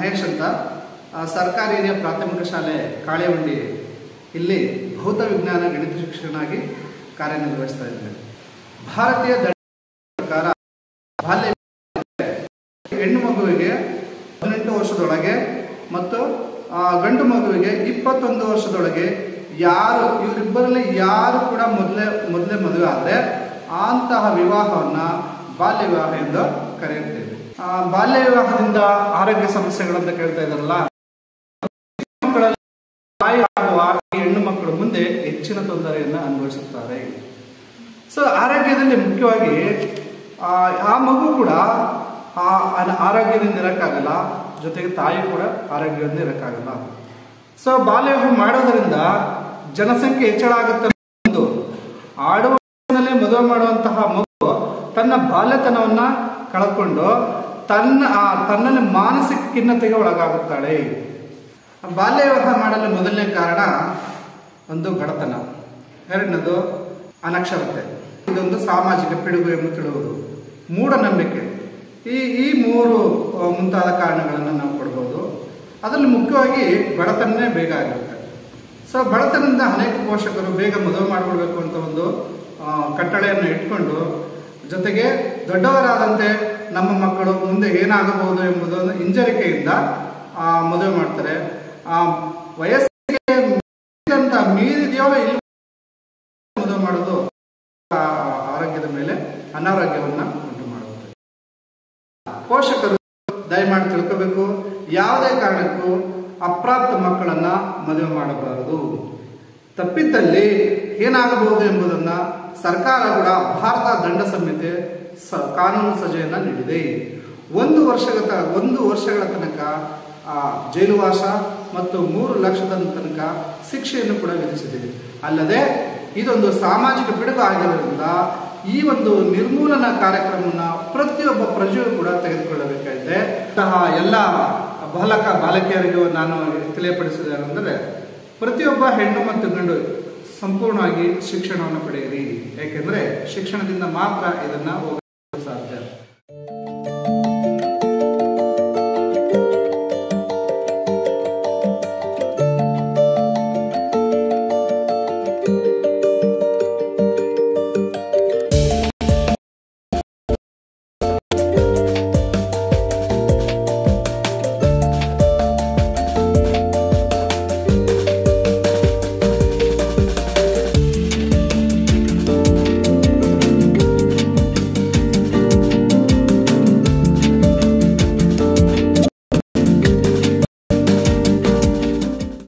ಮಹೇಶ್ ಅಂತ ಸರ್ಕಾರಿ ಹಿರಿಯ ಪ್ರಾಥಮಿಕ ಶಾಲೆ ಕಾಳೆಹುಂಡಿ ಇಲ್ಲಿ ಭೌತ ವಿಜ್ಞಾನ ಗಣಿತ ಶಿಕ್ಷಕನಾಗಿ ಕಾರ್ಯನಿರ್ವಹಿಸ್ತಾ ಇದ್ದೇನೆ. ಭಾರತೀಯ ದಂಡ ಪ್ರಕಾರ ಬಾಲ್ಯ ಹೆಣ್ಣು ಮಗುವಿಗೆ 18 ವರ್ಷದೊಳಗೆ ಮತ್ತು ಗಂಡು ಮಗುವಿಗೆ 21 ವರ್ಷದೊಳಗೆ ಇವರಿಬ್ಬರಲ್ಲಿ ಯಾರು ಕೂಡ ಮೊದಲೇ ಮದುವೆ ಆದರೆ ಅಂತಹ ವಿವಾಹವನ್ನ ಬಾಲ್ಯ ವಿವಾಹ ಎಂದು ಕರೆಯುತ್ತೇವೆ. ಬಾಲ್ಯ ವಿವಾಹದಿಂದ ಆರೋಗ್ಯ ಸಮಸ್ಯೆಗಳಂತ ಕೇಳ್ತಾ ಇದ್ದಾರಲ್ಲ, ಮಕ್ಕಳಲ್ಲಿ ತಾಯಿ ಆಗುವ ಹೆಣ್ಣು ಮಕ್ಕಳು ಮುಂದೆ ಹೆಚ್ಚಿನ ತೊಂದರೆಯನ್ನು ಅನುಭವಿಸುತ್ತಾರೆ. ಸೊ ಆರೋಗ್ಯದಲ್ಲಿ ಮುಖ್ಯವಾಗಿ ಆ ಮಗು ಕೂಡ ಆರೋಗ್ಯದಿಂದ ಇರೋಕ್ಕಾಗಲ್ಲ, ಜೊತೆಗೆ ತಾಯಿ ಕೂಡ ಆರೋಗ್ಯದಿಂದ ಇರೋಕ್ಕಾಗಲ್ಲ. ಸೊ ಬಾಲ್ಯ ವಿವಾಹ ಮಾಡೋದರಿಂದ ಜನಸಂಖ್ಯೆ ಹೆಚ್ಚಳ ಆಗುತ್ತೆ. ಒಂದು ಆಡುವ ಮದುವೆ ಮಾಡುವಂತಹ ಮಗು ತನ್ನ ಬಾಲ್ಯತನವನ್ನ ಕಳೆದುಕೊಂಡು ತನ್ನಲ್ಲಿ ಮಾನಸಿಕ ಖಿನ್ನತೆಗೆ ಒಳಗಾಗುತ್ತಾಳೆ. ಬಾಲ್ಯ ವಿವಾಹ ಮಾಡಲು ಮೊದಲನೇ ಕಾರಣ ಒಂದು ಬಡತನ, ಎರಡನೇದು ಅನಕ್ಷರತೆ, ಇದೊಂದು ಸಾಮಾಜಿಕ ಪಿಡುಗು ಎಂದು ತಿಳಿಯುವುದು, ಮೂಢನಂಬಿಕೆ. ಈ ಮೂರು ಮುಂತಾದ ಕಾರಣಗಳನ್ನು ನಾವು ಕೊಡ್ಬೋದು. ಅದರಲ್ಲಿ ಮುಖ್ಯವಾಗಿ ಬಡತನನೇ ಬೇಗ ಆಗಿರುತ್ತೆ. ಸೊ ಬಡತನದಿಂದ ಅನೇಕ ಪೋಷಕರು ಬೇಗ ಮದುವೆ ಮಾಡಿಕೊಳ್ಬೇಕು ಅಂತ ಒಂದು ಕಟ್ಟಳೆಯನ್ನು ಇಟ್ಕೊಂಡು, ಜೊತೆಗೆ ದೊಡ್ಡವರಾದಂತೆ ನಮ್ಮ ಮಕ್ಕಳು ಮುಂದೆ ಏನಾಗಬಹುದು ಎಂಬುದನ್ನು ಹಿಂಜರಿಕೆಯಿಂದ ಮದುವೆ ಮಾಡ್ತಾರೆ. ವಯಸ್ಸಿಗೆ ಮೀರಿದೆಯೋ ಇಲ್ಲ ಮದುವೆ ಮಾಡೋದು ಆರೋಗ್ಯದ ಮೇಲೆ ಅನಾರೋಗ್ಯವನ್ನ ಉಂಟು ಮಾಡುತ್ತೆ. ಪೋಷಕರು ದಯಮಾಡಿ ತಿಳ್ಕೋಬೇಕು, ಯಾವುದೇ ಕಾರಣಕ್ಕೂ ಅಪ್ರಾಪ್ತ ಮಕ್ಕಳನ್ನ ಮದುವೆ ಮಾಡಬಾರದು. ತಪ್ಪಿದ್ದಲ್ಲಿ ಏನಾಗಬಹುದು ಎಂಬುದನ್ನ ಸರ್ಕಾರ ಕೂಡ ಭಾರತ ದಂಡ ಸಂಹಿತೆ ಕಾನೂನು ಸಜೆಯನ್ನ ನೀಡಿದೆ. 1 ವರ್ಷಗಳ ತನಕ ಜೈಲುವಾಸ ಮತ್ತು 3 ಲಕ್ಷದ ತನಕ ಶಿಕ್ಷೆಯನ್ನು ಕೂಡ ವಿಧಿಸಿದೆ. ಅಲ್ಲದೆ ಇದೊಂದು ಸಾಮಾಜಿಕ ಪಿಡುಗು ಆಗಿರೋದ್ರಿಂದ ಈ ಒಂದು ನಿರ್ಮೂಲನಾ ಕಾರ್ಯಕ್ರಮವನ್ನು ಪ್ರತಿಯೊಬ್ಬ ಪ್ರಜೆಯೂ ಕೂಡ ತೆಗೆದುಕೊಳ್ಳಬೇಕಾಗಿದೆ. ಎಲ್ಲ ಬಾಲಕಿಯರಿಗೂ ನಾನು ತಿಳಿಯಪಡಿಸಿದ್ದೇನೆಂದರೆ, ಪ್ರತಿಯೊಬ್ಬ ಹೆಣ್ಣು ಮತ್ತು ಗಂಡು ಸಂಪೂರ್ಣವಾಗಿ ಶಿಕ್ಷಣವನ್ನು ಪಡೆಯಿರಿ. ಯಾಕೆಂದ್ರೆ ಶಿಕ್ಷಣದಿಂದ ಮಾತ್ರ ಇದನ್ನ ಹೋಗಲು ಸಾಧ್ಯ.